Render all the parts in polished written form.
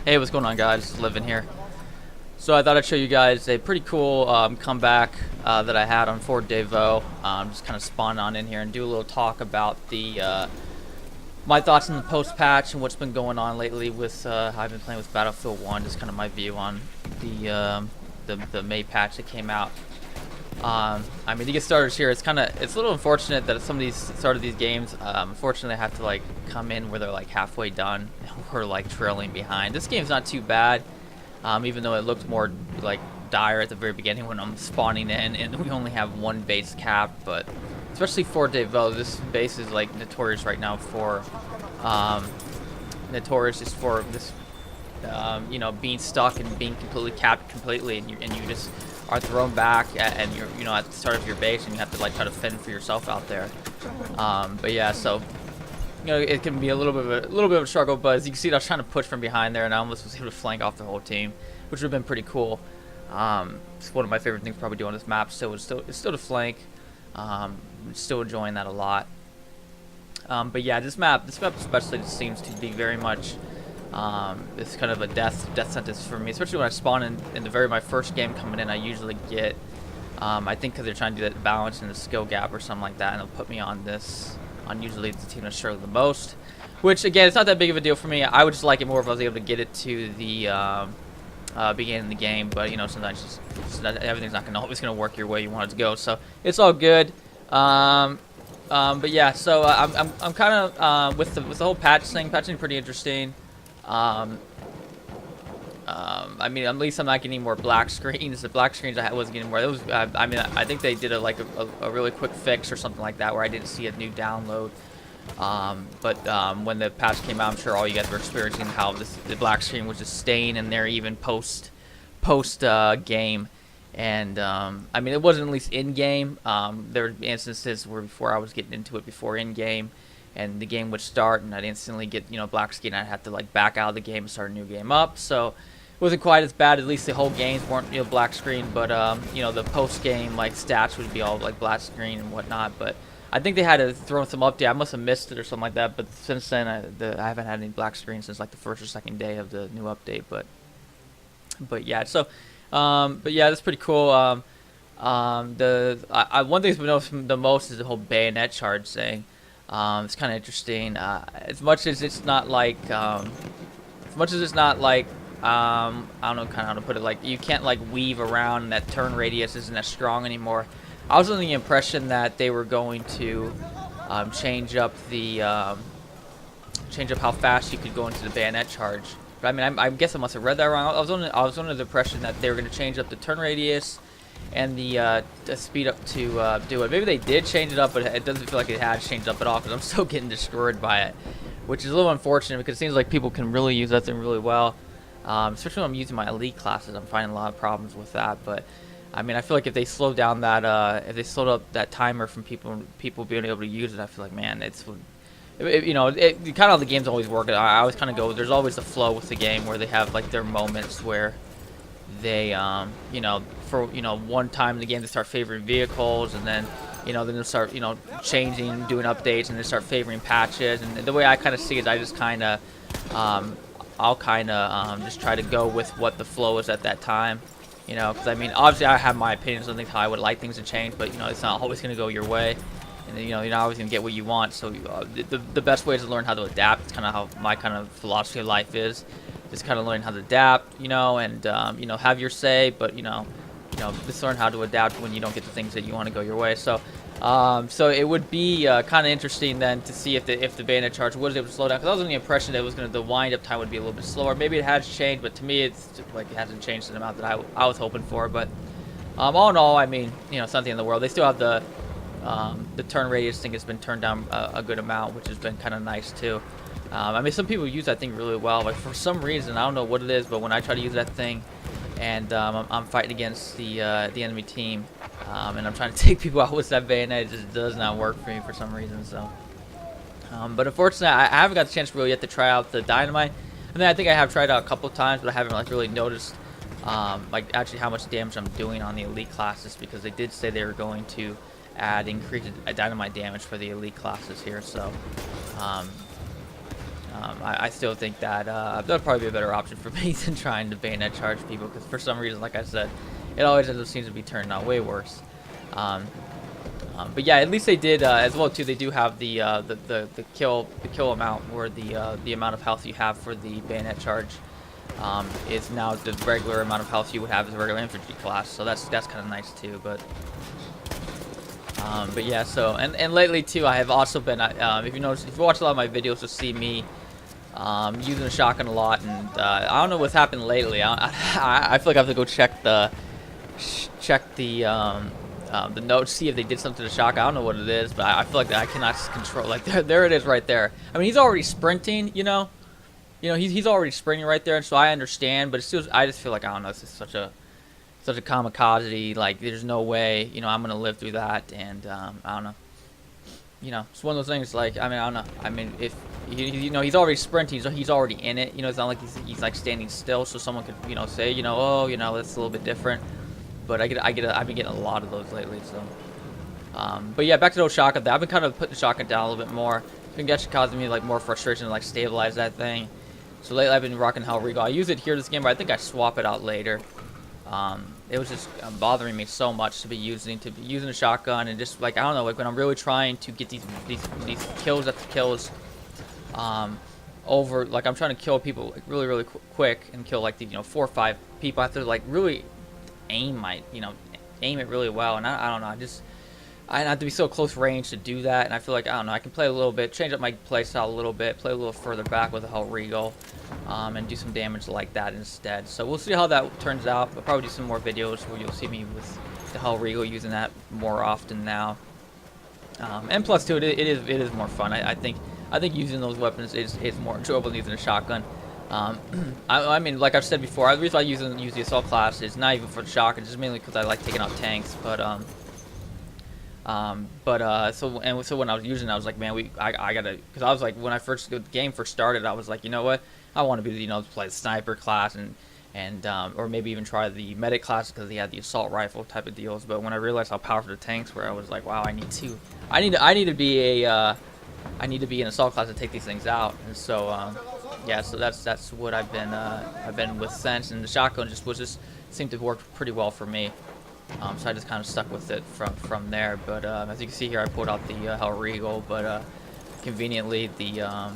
Hey, what's going on, guys? Living here. So I thought I'd show you guys a pretty cool comeback that I had on Fort Devo. Just kind of spawn on in here and do a little talk about the my thoughts on the post patch and what's been going on lately with how I've been playing with Battlefield 1. Just kind of my view on the May patch that came out. I mean, to get started here, it's a little unfortunate that some of these started these games. Unfortunately, I have to like come in where they're like halfway done. We're like trailing behind. This game's not too bad, even though it looked more like dire at the very beginning when I'm spawning in, and we only have one base cap. But especially for Devo, this base is like notorious right now for notorious just for this you know, being stuck and being completely capped completely, and you just are thrown back and you're at the start of your base and you have to like try to fend for yourself out there. But yeah, so it can be a little bit of a struggle. But as you can see, I was trying to push from behind there, and I almost was able to flank off the whole team, which would have been pretty cool. It's one of my favorite things probably do on this map. It's still to flank. Still enjoying that a lot. But yeah, this map especially just seems to be very much it's kind of a death sentence for me, especially when I spawn in my first game coming in. I usually get I think because they're trying to do that balance in the skill gap or something like that, and they'll put me on usually the team that struggles the most, which again, it's not that big of a deal for me. I would just like it more if I was able to get it to the beginning of the game, but sometimes everything's not always gonna work your way you want it to go, so it's all good. But yeah, so I'm kind of with the whole patching pretty interesting. I mean, at least I'm not getting more black screens. The black screens I wasn't getting more. It was, I mean, I think they did a really quick fix or something like that where I didn't see a new download. But when the patch came out, I'm sure all you guys were experiencing how the black screen was just staying in there even post game. And I mean, it wasn't at least in game. There were instances where before I was getting into it before in game, and the game would start and I'd instantly get black screen. I'd have to like back out of the game and start a new game up. So it wasn't quite as bad. At least the whole games weren't black screen, but the post game like stats would be all like black screen and whatnot. But I think they had to throw some update. I must have missed it or something like that. But since then, I haven't had any black screen since like the first or second day of the new update. But yeah, so but yeah, that's pretty cool. One thing that's been noticed the most is the whole bayonet charge thing. It's kind of interesting. As much as it's not like, I don't know kind of how to put it. Like you can't like weave around, and that turn radius isn't as strong anymore. I was under the impression that they were going to change up how fast you could go into the bayonet charge. But I mean, I guess I must have read that wrong. I was under the impression that they were going to change up the turn radius and the speed up to do it. Maybe they did change it up, but it doesn't feel like it has changed up at all because I'm still getting destroyed by it, which is a little unfortunate because it seems like people can really use that thing really well. Especially when I'm using my elite classes, I'm finding a lot of problems with that. But I mean, I feel like if they slow down that, if they slowed up that timer from people being able to use it, I feel like, man, kind of how the games always work. I always kind of go, there's always a flow with the game where they have like their moments where they, for one time in the game they start favoring vehicles, and then then they'll start changing, doing updates, and they start favoring patches. And the way I kind of see it, I just kind of I'll kind of just try to go with what the flow is at that time, because I mean, obviously I have my opinions on things, how I would like things to change, but it's not always going to go your way, and then, you're not always going to get what you want. So the best way is to learn how to adapt. It's kind of how my kind of philosophy of life is. Just kind of learn how to adapt, and have your say, but just learn how to adapt when you don't get the things that you want to go your way. So so it would be kind of interesting then to see if the bayonet charge was able to slow down, because I was under the impression that the wind up time would be a little bit slower. Maybe it has changed, but to me it's just, like, it hasn't changed the amount that I was hoping for. But all in all, I mean, it's not the end of the world. They still have the turn radius thing has been turned down a good amount, which has been kind of nice too. I mean, some people use that thing really well. Like, for some reason, I don't know what it is, but when I try to use that thing, and I'm fighting against the enemy team, and I'm trying to take people out with that bayonet, it just does not work for me for some reason. So, but unfortunately, I haven't got the chance really yet to try out the dynamite. I mean, I think I have tried out a couple of times, but I haven't like really noticed like actually how much damage I'm doing on the elite classes, because they did say they were going to add increased dynamite damage for the elite classes here. So I still think that that would probably be a better option for me than trying to bayonet charge people, because for some reason, like I said, it always ends up seems to be turning out way worse. But yeah, at least they did as well too. They do have the kill amount, where the amount of health you have for the bayonet charge is now the regular amount of health you would have as a regular infantry class. So that's kind of nice too. But yeah, so and lately too, I have also been if you notice, if you watch a lot of my videos, you'll see me using a shotgun a lot, and I don't know what's happened lately. I feel like I have to go check the notes, see if they did something to the shotgun. I don't know what it is, but I feel like I cannot control. Like there it is right there. I mean, he's already sprinting, you know, he's already sprinting right there, and so I understand. But it's still, I just feel like, I don't know, this is such a kamikaze. Like there's no way, you know, I'm gonna live through that, and I don't know. You know, it's one of those things. Like, I mean, I don't know. I mean, if you know, he's already sprinting, so he's already in it. You know, it's not like he's like standing still, so someone could, you know, say, you know, oh, you know, that's a little bit different. But I've been getting a lot of those lately. So, but yeah, back to those shotgun. I've been kind of putting the shotgun down a little bit more. It's been actually causing me like more frustration to like stabilize that thing. So lately I've been rocking Hellriegel. I use it here this game, but I think I swap it out later. It was just bothering me so much to be using a shotgun, and just like, I don't know, like when I'm really trying to get these kills after kills, over, like I'm trying to kill people like really quick and kill like 4 or 5 people. I have to like really aim it really well, and I don't know, I have to be so close range to do that, and I feel like, I don't know, I can play a little bit, change up my play style a little bit, play a little further back with a Hellriegel, and do some damage like that instead. So we'll see how that turns out. I'll probably do some more videos where you'll see me with the Hellriegel using that more often now. And plus too, it is more fun. I think using those weapons is more enjoyable than using a shotgun. I mean, like I've said before, the reason I use the assault class is not even for the shotgun, just mainly because I like taking out tanks. So when I was using it, I was like, man, I gotta, because I was like, when the game first started, I was like, you know what, I want to be, play the sniper class and or maybe even try the medic class, because they had the assault rifle type of deals. But when I realized how powerful the tanks were, I was like, wow, I need to be an assault class to take these things out. And so yeah, so that's what I've been with since, and the shotgun just seemed to work pretty well for me. So I just kind of stuck with it from there. But as you can see here, I pulled out the Hellriegel, but conveniently the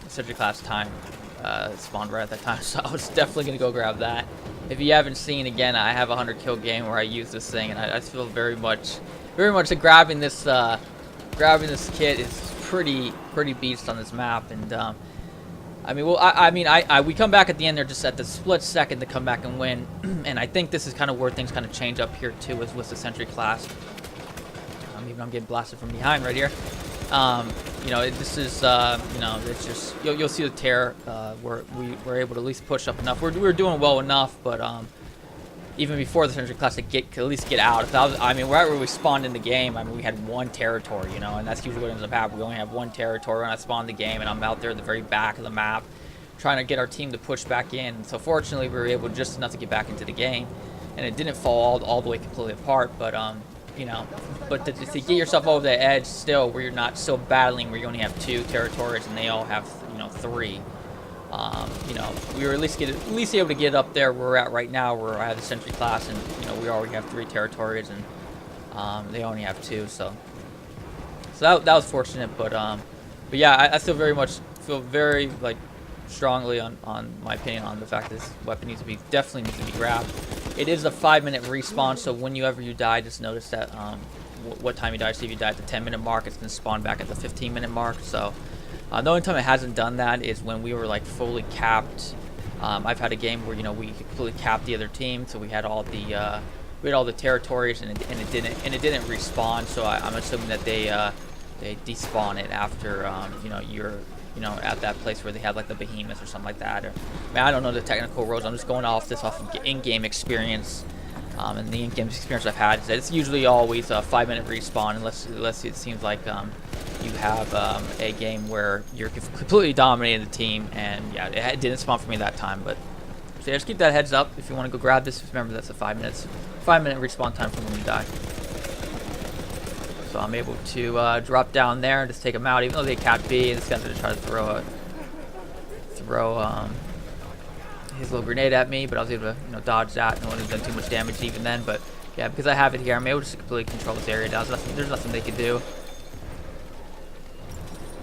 Sentry class time spawned right at that time, so I was definitely gonna go grab that. If you haven't seen, again, I have a 100 kill game where I use this thing, and I feel very much that grabbing this kit is pretty beast on this map. And I mean, well, we come back at the end there just at the split second to come back and win, and I think this is kind of where things kind of change up here too, is with the Sentry class. Even I'm getting blasted from behind right here. This is, it's just, you'll see the tear where we're able to at least push up enough. We're doing well enough, but even before the Sentry class to at least get out. Right where we spawned in the game, we had one territory, and that's usually what ends up happening. We only have one territory when I spawned the game, and I'm out there at the very back of the map trying to get our team to push back in. So fortunately, we were able just enough to get back into the game, and it didn't fall all the way completely apart, but but to get yourself over the edge still, where you're not still battling, where you only have 2 territories and they all have 3. We were at least able to get up there where we're at right now, where I have the Sentry class, and we already have 3 territories, and they only have 2. So that was fortunate, but yeah, I still feel very like strongly on my opinion on the fact that this weapon definitely needs to be grabbed. It is a 5-minute respawn, so whenever you die, just notice that what time you die. So if you die at the 10-minute mark, it's going to spawn back at the 15-minute mark. So the only time it hasn't done that is when we were like fully capped. I've had a game where we completely capped the other team, so we had all the territories, and it didn't respawn. So I'm assuming that they despawn it after you're at that place where they have like the behemoths or something like that. I don't know the technical rules. I'm just going off of in-game experience. And the in-game experience I've had is that it's usually always a 5-minute respawn, unless it seems like you have a game where you're completely dominating the team. And yeah, it didn't spawn for me that time. But so yeah, just keep that heads up if you want to go grab this. Remember, that's a 5-minute respawn time from when you die. So I'm able to drop down there and just take them out, even though they capped B, and this guy's going to try to throw throw his little grenade at me, but I was able to, you know, dodge that. No one has done too much damage even then, but yeah, because I have it here, I'm able to completely control this area now. There's nothing they can do.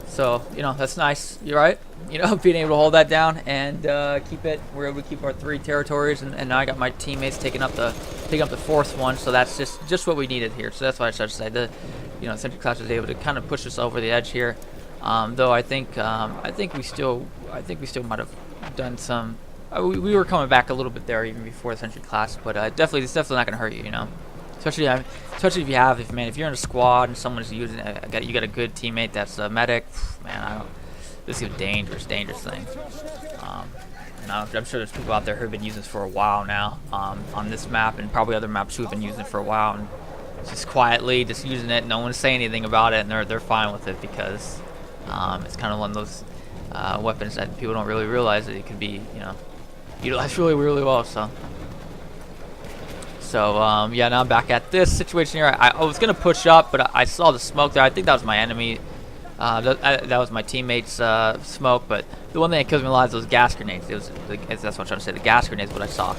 So, you know, that's nice. You're right. You know, being able to hold that down and keep it. We're able to keep our 3 territories, and now I got my teammates taking up the 4th one. So that's just what we needed here. So that's why I started to say you know, Sentry Class was able to kind of push us over the edge here. Though I think we still might have done some. We were coming back a little bit there even before the Sentry Class, but it's definitely not going to hurt you, you know. Especially if you're in a squad and someone's using it, you got a good teammate that's a medic. Man, this is a dangerous thing. I'm sure there's people out there who have been using this for a while now on this map, and probably other maps who have been using it for a while, and just quietly just using it. No one's saying anything about it, and they're fine with it because it's kind of one of those weapons that people don't really realize that it could be, you know, utilized really well. So yeah, now I'm back at this situation here. I was gonna push up, but I saw the smoke there. I think that was my enemy. That was my teammate's smoke. But the one thing that kills me a lot is those gas grenades. That's what I'm trying to say. The gas grenades, what I saw.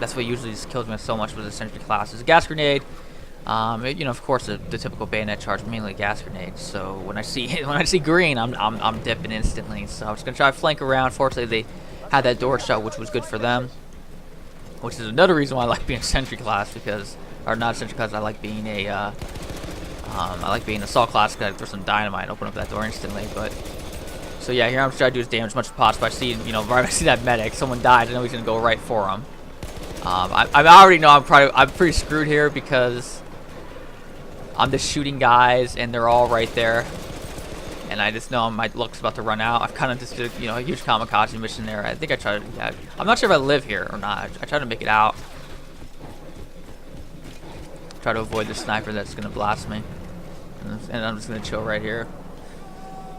That's what usually just kills me so much with the Sentry Class. Is a gas grenade. You know, of course, the typical bayonet charge, mainly gas grenades. So when I see green, I'm dipping instantly. So I was gonna try to flank around. Fortunately, they had that door shut, which was good for them. Which is another reason why I like being Sentry Class, because, or not Sentry Class, I like being a, Assault Class, because I throw some dynamite and open up that door instantly. But so yeah, here I'm trying to do as damage as much as possible. I see, you know, right when I see that medic, someone dies, I know he's gonna go right for him. I already know I'm pretty screwed here because I'm just shooting guys and they're all right there. And I just know my luck's about to run out. I've kind of just did, you know, a huge kamikaze mission there. I think I tried to, yeah, I'm not sure if I live here or not. I try to make it out. Try to avoid the sniper that's going to blast me. And I'm just going to chill right here.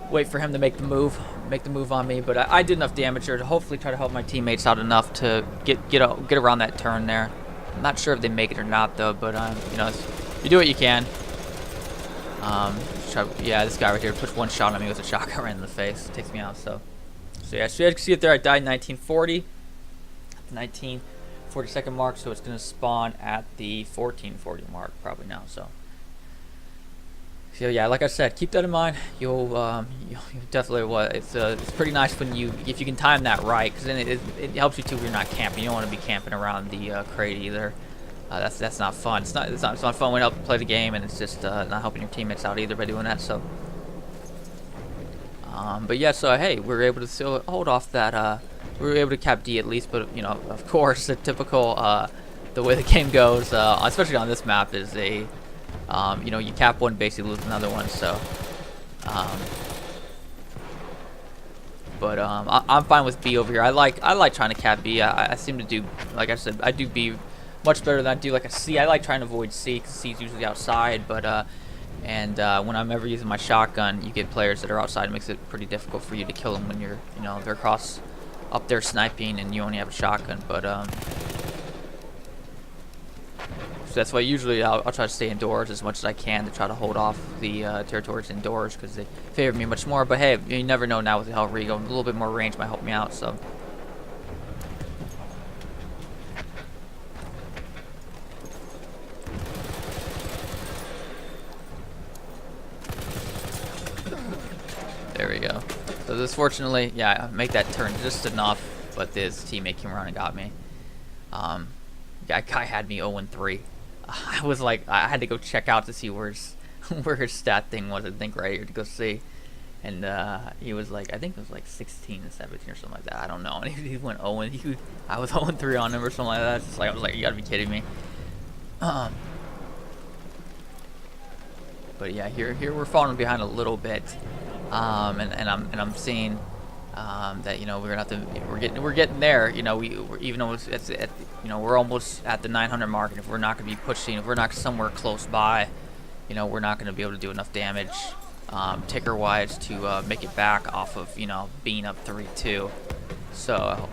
Wait for him to make the move on me. But I did enough damage here to hopefully try to help my teammates out enough to get around that turn there. I'm not sure if they make it or not though, but you know, you do what you can. Yeah, this guy right here puts one shot on me with a shotgun right in the face. It takes me out, so yeah, so you can see it there. I died in 1940 at the 1942nd mark, so it's going to spawn at the 1440 mark probably now. So yeah, like I said, keep that in mind. You'll definitely it's pretty nice when if you can time that right, because then it helps you too when you're not camping. You don't want to be camping around the crate either. That's not fun. It's not fun when you play the game, and it's just not helping your teammates out either by doing that. So, but yeah, so hey, we were able to still hold off that. We were able to cap D at least, but you know, of course, the typical the way the game goes, especially on this map, is you know, you cap one, basically lose another one. So, but I'm fine with B over here. I like trying to cap B. I seem to do, like I said, I do B much better than I do like a C. I like trying to avoid C because C is usually outside, but when I'm ever using my shotgun, you get players that are outside. It makes it pretty difficult for you to kill them when you're, you know, they're up there sniping and you only have a shotgun. But so that's why usually I'll try to stay indoors as much as I can to try to hold off the territories indoors because they favor me much more. But hey, you never know now with the Hellriegel. A little bit more range might help me out. So. There we go. So this, fortunately, yeah, I make that turn just enough, but this teammate came around and got me. That guy had me 0-3. I was like, I had to go check out to see where his stat thing was. I think right here to go see, and he was like, I think it was like 16 and 17 or something like that. I don't know. And he went 0. I was 0-3 on him or something like that. It's just like I was like, you gotta be kidding me. But yeah, here we're falling behind a little bit. And I'm seeing that, you know, we're getting there. You know, even though it's at, you know, we're almost at the 900 mark, and if we're not going to be pushing, if we're not somewhere close by, you know, we're not going to be able to do enough damage ticker wise to make it back off of, you know, being up 3-2. So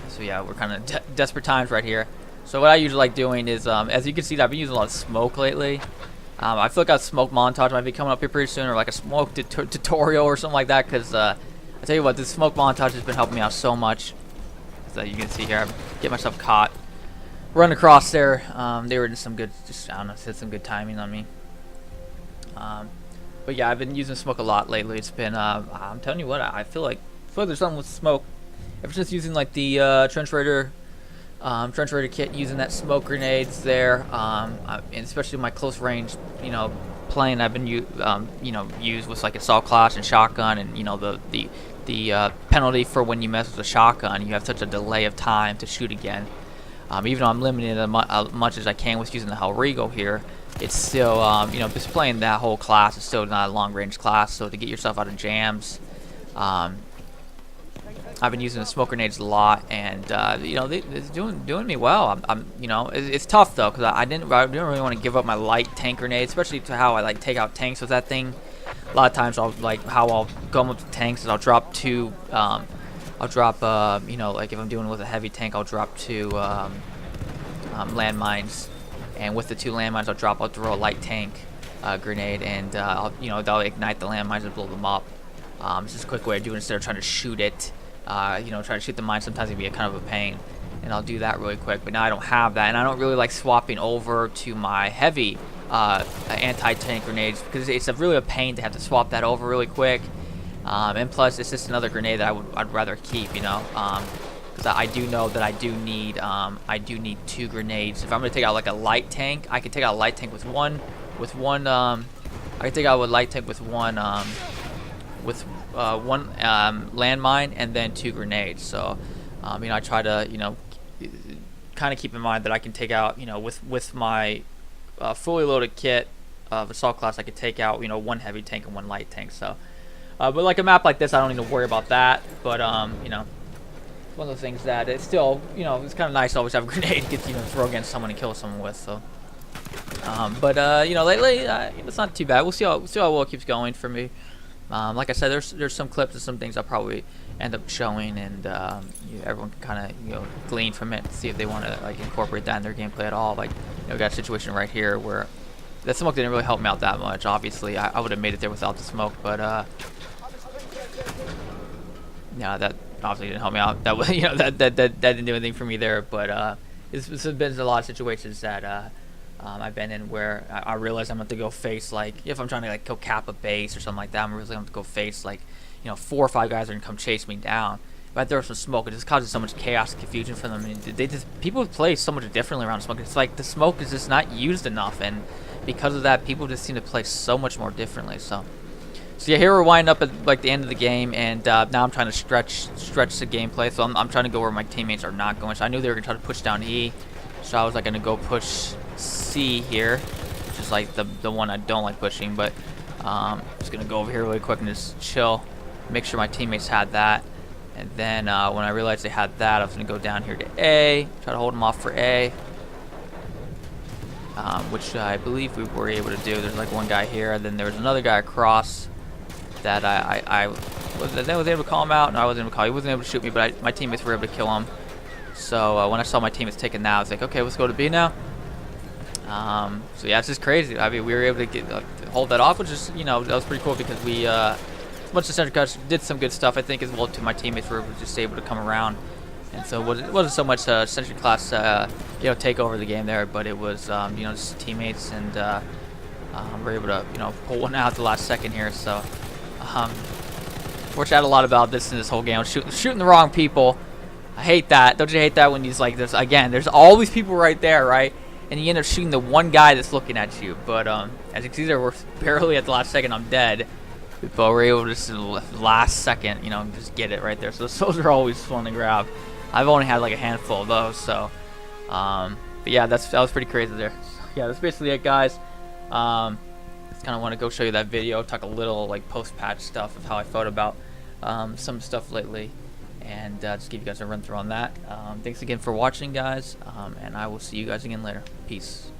so yeah, we're kind of desperate times right here. So what I usually like doing is, as you can see, I've been using a lot of smoke lately. I feel like a smoke montage might be coming up here pretty soon, or like a smoke tutorial or something like that, because I tell you what, this smoke montage has been helping me out so much. So you can see here, I get myself caught, run across there. They were just some good, I don't know, had some good timing on me. But yeah, I've been using smoke a lot lately. It's been, I'm telling you what, I feel like there's something with smoke. Ever since using like the trench raider kit, using that smoke grenades there, and especially my close range, playing, I've been used with like assault class and shotgun, and the penalty for when you mess with a shotgun, you have such a delay of time to shoot again. Even though I'm limited as much as I can with using the Hellriegel here, it's still, just playing that whole class is still not a long-range class. So to get yourself out of jams, I've been using the smoke grenades a lot, and it's doing me well. It's tough though, because I didn't really want to give up my light tank grenade, especially to how I like take out tanks with that thing. A lot of times I'll go up to tanks is I'll drop two. I'll drop like if I'm doing it with a heavy tank, I'll drop two landmines, and with the two landmines I'll throw a light tank grenade, and they'll ignite the landmines and blow them up. It's just a quick way of doing it instead of trying to shoot it. Trying to shoot the mine sometimes it can be a kind of a pain, and I'll do that really quick. But now I don't have that, and I don't really like swapping over to my heavy anti-tank grenades, because it's really a pain to have to swap that over really quick. And plus, it's just another grenade that I'd rather keep, because I do know that I do need two grenades. If I'm gonna take out like a light tank, I can take out a light tank with one. I can take out a light tank with one landmine and then two grenades. So, I try to kind of keep in mind that I can take out with my fully loaded kit of assault class, I could take out one heavy tank and one light tank. So. But like a map like this, I don't need to worry about that. But it's one of those things that it's still, it's kind of nice to always have a grenade to throw against someone and kill someone with. So, lately it's not too bad. We'll see how well it keeps going for me. Like I said, there's some clips and some things I'll probably end up showing, and everyone can kind of glean from it, see if they want to like incorporate that in their gameplay at all. Like we got a situation right here where the smoke didn't really help me out that much. Obviously, I would have made it there without the smoke, but yeah, that obviously didn't help me out. That that didn't do anything for me there. But it's been a lot of situations that I've been in where I realize I'm going to go face, like if I'm trying to like go cap a base or something like that, I'm really going to go face like 4 or 5 guys are going to come chase me down. If I throw some smoke, it just causes so much chaos and confusion for them. I mean, people play so much differently around smoke. It's like the smoke is just not used enough, and because of that, people just seem to play so much more differently. So yeah, here we're winding up at like the end of the game, and now I'm trying to stretch the gameplay. So I'm trying to go where my teammates are not going. So I knew they were gonna try to push down E, so I was like gonna go push C here, which is like the one I don't like pushing. But just gonna go over here really quick and just chill, make sure my teammates had that, and then when I realized they had that, I was gonna go down here to A, try to hold them off for A. Which I believe we were able to do. There's like one guy here, and then there was another guy across that I was able to call him out. No, I wasn't able to call. He wasn't able to shoot me, but my teammates were able to kill him. So when I saw my teammates taking that, I was like, okay, let's go to B now. So yeah, it's just crazy. I mean, we were able to hold that off, which is that was pretty cool, because we as much as Central Cuts did some good stuff, I think as well too, my teammates were just able to come around. And so it wasn't so much Century Class, take over the game there, but it was, just teammates, and we're able to, pull one out at the last second here. So, we're chatting a lot about this in this whole game. Shooting the wrong people. I hate that. Don't you hate that when you there's all these people right there, right? And you end up shooting the one guy that's looking at you. But as you can see there, we're barely at the last second. I'm dead. But we're able to just, last second, just get it right there. So those are always fun to grab. I've only had like a handful of those, so but yeah, that was pretty crazy there. So, yeah, that's basically it, guys. Just kind of want to go show you that video, talk a little like post-patch stuff of how I felt about some stuff lately, and just give you guys a run through on that. Thanks again for watching, guys, and I will see you guys again later. Peace.